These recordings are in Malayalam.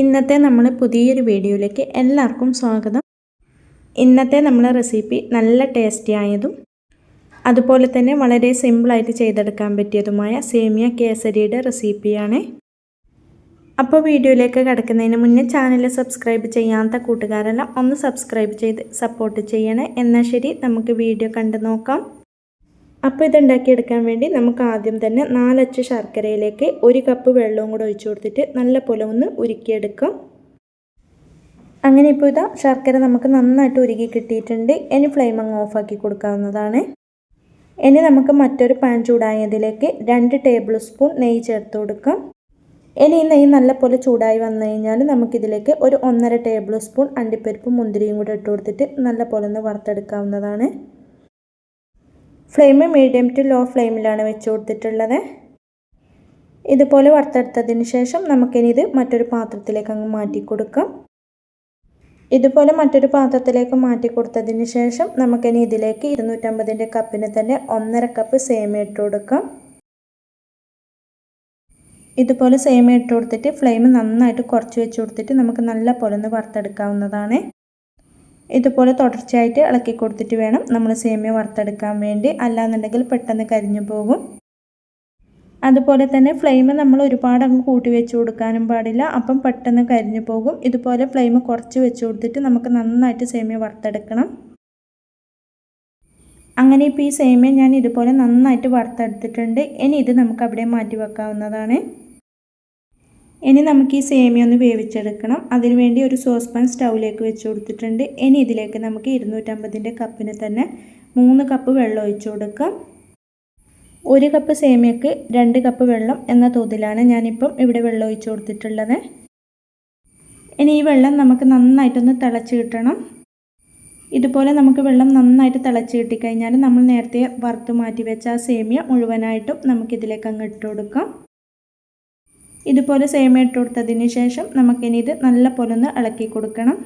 ഇന്നത്തെ നമ്മളെ പുതിയൊരു വീഡിയോയിലേക്ക് എല്ലാവർക്കും സ്വാഗതം. ഇന്നത്തെ നമ്മളെ റെസിപ്പി നല്ല ടേസ്റ്റി ആയതും അതുപോലെ തന്നെ വളരെ സിമ്പിളായിട്ട് ചെയ്തെടുക്കാൻ പറ്റിയതുമായ സേമിയ കേസരിയുടെ റെസിപ്പിയാണ്. അപ്പോൾ വീഡിയോയിലേക്ക് കടക്കുന്നതിന് മുന്നേ ചാനൽ സബ്സ്ക്രൈബ് ചെയ്യാത്ത കൂട്ടുകാരെല്ലാം ഒന്ന് സബ്സ്ക്രൈബ് ചെയ്ത് സപ്പോർട്ട് ചെയ്യണേ. എന്നാൽ ശരി, നമുക്ക് വീഡിയോ കണ്ടു നോക്കാം. അപ്പോൾ ഇതുണ്ടാക്കിയെടുക്കാൻ വേണ്ടി നമുക്ക് ആദ്യം തന്നെ 4 അച്ച് ശർക്കരയിലേക്ക് 1 കപ്പ് വെള്ളവും കൂടെ ഒഴിച്ചു കൊടുത്തിട്ട് നല്ല പോലെ ഒന്ന് ഉരുക്കിയെടുക്കാം. അങ്ങനെ ഇപ്പോൾ ഇതാ ശർക്കര നമുക്ക് നന്നായിട്ട് ഉരുകി കിട്ടിയിട്ടുണ്ട്. ഇനി ഫ്ലെയിം അങ്ങ് ഓഫാക്കി കൊടുക്കാവുന്നതാണ്. ഇനി നമുക്ക് മറ്റൊരു പാൻ ചൂടായതിലേക്ക് 2 ടേബിൾ സ്പൂൺ നെയ്യ് ചേർത്ത് കൊടുക്കാം. ഇനി ഈ നെയ്യ് നല്ല പോലെ ചൂടായി വന്നു കഴിഞ്ഞാൽ നമുക്കിതിലേക്ക് ഒരു 1.5 ടേബിൾ സ്പൂൺ അണ്ടിപ്പരിപ്പും മുന്തിരിയും കൂടെ ഇട്ട് കൊടുത്തിട്ട് നല്ല പോലെ ഒന്ന് വറുത്തെടുക്കാവുന്നതാണ്. ഫ്ലെയിം മീഡിയം ടു ലോ ഫ്ലെയിമിലാണ് വെച്ച് കൊടുത്തിട്ടുള്ളത്. ഇതുപോലെ വറുത്തെടുത്തതിന് ശേഷം നമുക്കിനി ഇത് മറ്റൊരു പാത്രത്തിലേക്ക് അങ്ങ് മാറ്റി കൊടുക്കാം. ഇതുപോലെ മറ്റൊരു പാത്രത്തിലേക്ക് മാറ്റി കൊടുത്തതിന് ശേഷം നമുക്കിനി ഇതിലേക്ക് 250 കപ്പിന് തന്നെ 1.5 കപ്പ് സേമിയ ഇട്ട് കൊടുക്കാം. ഇതുപോലെ സേമിയ ഇട്ട് കൊടുത്തിട്ട് ഫ്ലെയിം നന്നായിട്ട് കുറച്ച് വെച്ച് കൊടുത്തിട്ട് നമുക്ക് നല്ല പോലെ ഒന്ന് വറുത്തെടുക്കാവുന്നതാണ്. ഇതുപോലെ തുടർച്ചയായിട്ട് ഇളക്കി കൊടുത്തിട്ട് വേണം നമ്മൾ സേമിയ വറുത്തെടുക്കാൻ വേണ്ടി, അല്ലാന്നുണ്ടെങ്കിൽ പെട്ടെന്ന് കരിഞ്ഞു പോകും. അതുപോലെ തന്നെ ഫ്ലെയിം നമ്മൾ ഒരുപാട് അങ്ങ് കൂട്ടി വെച്ച് കൊടുക്കാനും പാടില്ല, അപ്പം പെട്ടെന്ന് കരിഞ്ഞു പോകും. ഇതുപോലെ ഫ്ലെയിം കുറച്ച് വെച്ച് കൊടുത്തിട്ട് നമുക്ക് നന്നായിട്ട് സേമിയ വറുത്തെടുക്കണം. അങ്ങനെ ഇപ്പോൾ ഈ സേമിയ ഞാൻ ഇതുപോലെ നന്നായിട്ട് വറുത്തെടുത്തിട്ടുണ്ട്. ഇനി ഇത് നമുക്ക് അവിടെ മാറ്റി വെക്കാവുന്നതാണ്. ഇനി നമുക്ക് ഈ സേമിയ ഒന്ന് വേവിച്ചെടുക്കണം. അതിനുവേണ്ടി ഒരു സോസ് പാൻ സ്റ്റൗവിലേക്ക് വെച്ച് കൊടുത്തിട്ടുണ്ട്. ഇനി ഇതിലേക്ക് നമുക്ക് 250 കപ്പിന് തന്നെ 3 കപ്പ് വെള്ളം ഒഴിച്ചു കൊടുക്കാം. 1 കപ്പ് സേമിയക്ക് 2 കപ്പ് വെള്ളം എന്ന തോതിലാണ് ഞാനിപ്പം ഇവിടെ വെള്ളം ഒഴിച്ചു കൊടുത്തിട്ടുള്ളത്. ഇനി ഈ വെള്ളം നമുക്ക് നന്നായിട്ടൊന്ന് തിളച്ച് കിട്ടണം. ഇതുപോലെ നമുക്ക് വെള്ളം നന്നായിട്ട് തിളച്ച് കിട്ടിക്കഴിഞ്ഞാൽ നമ്മൾ നേരത്തെ വറുത്ത് മാറ്റി വെച്ച ആ സേമിയ മുഴുവനായിട്ടും നമുക്കിതിലേക്ക് അങ്ങ് ഇട്ട് കൊടുക്കാം. ഇതുപോലെ സേമിയ ഇട്ട് കൊടുത്തതിന് ശേഷം നമുക്കിനി ഇത് നല്ല പോലെ ഒന്ന് ഇളക്കി കൊടുക്കണം.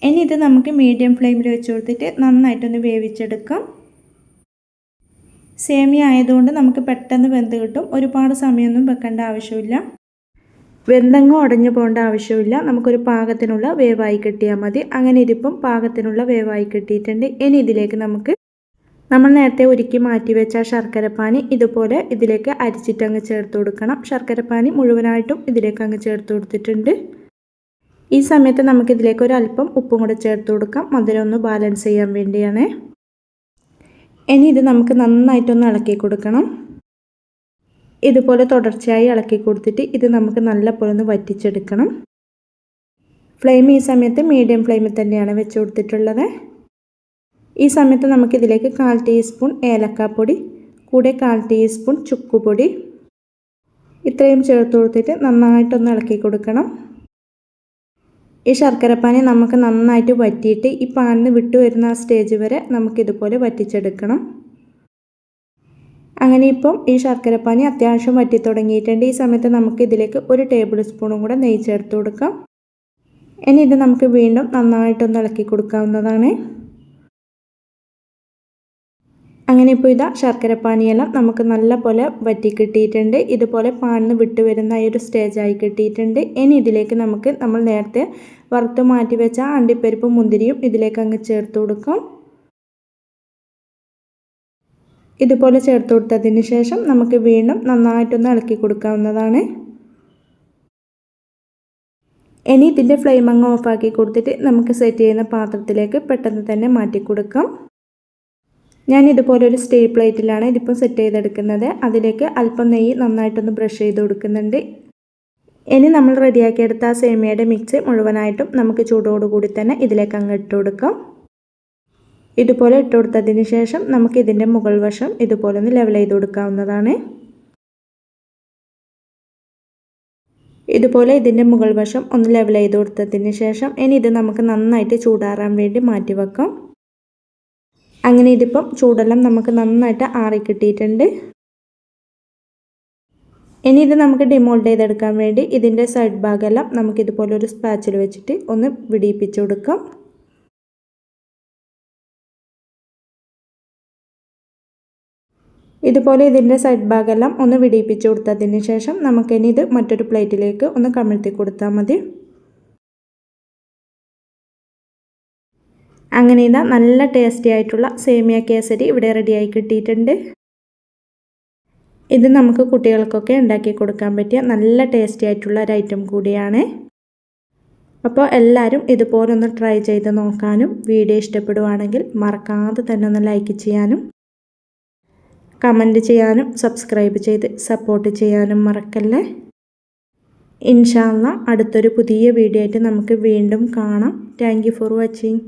ഇനി ഇത് നമുക്ക് മീഡിയം ഫ്ലെയിമിൽ വെച്ച് കൊടുത്തിട്ട് നന്നായിട്ടൊന്ന് വേവിച്ചെടുക്കാം. സേമിയ ആയതുകൊണ്ട് നമുക്ക് പെട്ടെന്ന് വെന്ത് കിട്ടും. ഒരുപാട് സമയമൊന്നും വെക്കേണ്ട ആവശ്യമില്ല. വെന്തങ്ങോ ഉടഞ്ഞു പോകേണ്ട ആവശ്യമില്ല. നമുക്കൊരു പാകത്തിനുള്ള വേവായി കിട്ടിയാൽ മതി. അങ്ങനെ ഇതിപ്പം പാകത്തിനുള്ള വേവായി കിട്ടിയിട്ടുണ്ട്. ഇനി ഇതിലേക്ക് നമുക്ക് നമ്മൾ നേരത്തെ ഉരുക്കി മാറ്റി വെച്ച ശർക്കരപ്പാനി ഇതുപോലെ ഇതിലേക്ക് അരിച്ചിട്ട് അങ്ങ് ചേർത്ത് കൊടുക്കണം. ശർക്കരപ്പാനി മുഴുവനായിട്ടും ഇതിലേക്ക് അങ്ങ് ചേർത്ത് കൊടുത്തിട്ടുണ്ട്. ഈ സമയത്ത് നമുക്കിതിലേക്ക് ഒരല്പം ഉപ്പും കൂടെ ചേർത്ത് കൊടുക്കാം. മധുരം ഒന്ന് ബാലൻസ് ചെയ്യാൻ വേണ്ടിയാണ്. ഇനി ഇത് നമുക്ക് നന്നായിട്ടൊന്ന് ഇളക്കി കൊടുക്കണം. ഇതുപോലെ തുടർച്ചയായി ഇളക്കി കൊടുത്തിട്ട് ഇത് നമുക്ക് നല്ല പോലെ ഒന്ന് വറ്റിച്ചെടുക്കണം. ഫ്ലെയിം ഈ സമയത്ത് മീഡിയം ഫ്ലെയിമിൽ തന്നെയാണ് വെച്ച് കൊടുത്തിട്ടുള്ളത്. ഈ സമയത്ത് നമുക്കിതിലേക്ക് 1/4 ടീസ്പൂൺ ഏലക്കാപ്പൊടി, കൂടെ 1/4 ടീസ്പൂൺ ചുക്കുപൊടി ഇത്രയും ചേർത്ത് കൊടുത്തിട്ട് നന്നായിട്ടൊന്ന് ഇളക്കി കൊടുക്കണം. ഈ ശർക്കരപ്പാനി നമുക്ക് നന്നായിട്ട് വറ്റിയിട്ട് ഈ പാനിന് വിട്ടു വരുന്ന ആ സ്റ്റേജ് വരെ നമുക്കിതുപോലെ വറ്റിച്ചെടുക്കണം. അങ്ങനെ ഇപ്പം ഈ ശർക്കരപ്പാനി അത്യാവശ്യം വറ്റി തുടങ്ങിയിട്ടുണ്ട്. ഈ സമയത്ത് നമുക്ക് ഇതിലേക്ക് 1 ടേബിൾ സ്പൂണും കൂടെ നെയ്യ് ചേർത്ത് കൊടുക്കാം. ഇനി ഇത് നമുക്ക് വീണ്ടും നന്നായിട്ടൊന്ന് ഇളക്കി കൊടുക്കാവുന്നതാണ്. അങ്ങനെ ഇപ്പോൾ ഇതാ ശർക്കരപ്പാനിയെല്ലാം നമുക്ക് നല്ല പോലെ വറ്റി കിട്ടിയിട്ടുണ്ട്. ഇതുപോലെ പാനിന് വിട്ട് വരുന്ന ഈ ഒരു സ്റ്റേജായി കിട്ടിയിട്ടുണ്ട്. ഇനി ഇതിലേക്ക് നമുക്ക് നമ്മൾ നേരത്തെ വറുത്ത് മാറ്റി വെച്ച അണ്ടിപ്പരിപ്പും മുന്തിരിയും ഇതിലേക്ക് അങ്ങ് ചേർത്ത് കൊടുക്കാം. ഇതുപോലെ ചേർത്ത് കൊടുത്തതിന് ശേഷം നമുക്ക് വീണ്ടും നന്നായിട്ടൊന്ന് ഇളക്കി കൊടുക്കാവുന്നതാണ്. ഇനി ഇതിൻ്റെ ഫ്ലെയിം അങ്ങ് ഓഫാക്കി കൊടുത്തിട്ട് നമുക്ക് സെറ്റ് ചെയ്യുന്ന പാത്രത്തിലേക്ക് പെട്ടെന്ന് തന്നെ മാറ്റി കൊടുക്കാം. ഞാൻ ഇതുപോലെ ഒരു സ്റ്റീൽ പ്ലേറ്റിലാണ് ഇതിപ്പോൾ സെറ്റ് ചെയ്തെടുക്കുന്നത്. അതിലേക്ക് അല്പം നെയ്യ് നന്നായിട്ടൊന്ന് ബ്രഷ് ചെയ്ത് കൊടുക്കുന്നുണ്ട്. ഇനി നമ്മൾ റെഡിയാക്കിയെടുത്ത ആ സേമിയയുടെ മിക്സ് മുഴുവനായിട്ടും നമുക്ക് ചൂടോടുകൂടി തന്നെ ഇതിലേക്ക് അങ്ങ് ഇട്ട് കൊടുക്കാം. ഇതുപോലെ ഇട്ട് കൊടുത്തതിന് ശേഷം നമുക്ക് ഇതിൻ്റെ മുകൾ വശം ഇതുപോലെ ഒന്ന് ലെവൽ ചെയ്ത് കൊടുക്കാവുന്നതാണ്. ഇതുപോലെ ഇതിൻ്റെ മുകൾ വശം ഒന്ന് ലെവൽ ചെയ്ത് കൊടുത്തതിന് ശേഷം ഇനി ഇത് നമുക്ക് നന്നായിട്ട് ചൂടാറാൻ വേണ്ടി മാറ്റി വെക്കാം. അങ്ങനെ ഇതിപ്പം ചൂടെല്ലാം നമുക്ക് നന്നായിട്ട് ആറി കിട്ടിയിട്ടുണ്ട്. ഇനി ഇത് നമുക്ക് ഡിമോൾഡ് ചെയ്തെടുക്കാൻ വേണ്ടി ഇതിൻ്റെ സൈഡ് ഭാഗമെല്ലാം നമുക്കിതുപോലെ ഒരു സ്പാച്ചിൽ വെച്ചിട്ട് ഒന്ന് വിടിയിപ്പിച്ച് കൊടുക്കാം. ഇതുപോലെ ഇതിൻ്റെ സൈഡ് ഭാഗമെല്ലാം ഒന്ന് വിടിയിപ്പിച്ച് കൊടുത്തതിന് ശേഷം നമുക്കിനി ഇത് മറ്റൊരു പ്ലേറ്റിലേക്ക് ഒന്ന് കമിഴ്ത്തി കൊടുത്താൽ മതി. അങ്ങനെ ഇതാ നല്ല ടേസ്റ്റി ആയിട്ടുള്ള സേമിയ കേസരി ഇവിടെ റെഡിയായി കിട്ടിയിട്ടുണ്ട്. ഇത് നമുക്ക് കുട്ടികൾക്കൊക്കെ ഉണ്ടാക്കി കൊടുക്കാൻ പറ്റിയ നല്ല ടേസ്റ്റി ആയിട്ടുള്ള ഒരു ഐറ്റം കൂടിയാണ്. അപ്പോൾ എല്ലാവരും ഇതുപോലൊന്ന് ട്രൈ ചെയ്ത് നോക്കാനും വീഡിയോ ഇഷ്ടപ്പെടുവാണെങ്കിൽ മറക്കാതെ തന്നെ ഒന്ന് ലൈക്ക് ചെയ്യാനും കമൻറ്റ് ചെയ്യാനും സബ്സ്ക്രൈബ് ചെയ്ത് സപ്പോർട്ട് ചെയ്യാനും മറക്കല്ലേ. ഇൻഷാ അല്ലാഹ് അടുത്തൊരു പുതിയ വീഡിയോ ആയിട്ട് നമുക്ക് വീണ്ടും കാണാം. Thank you for watching.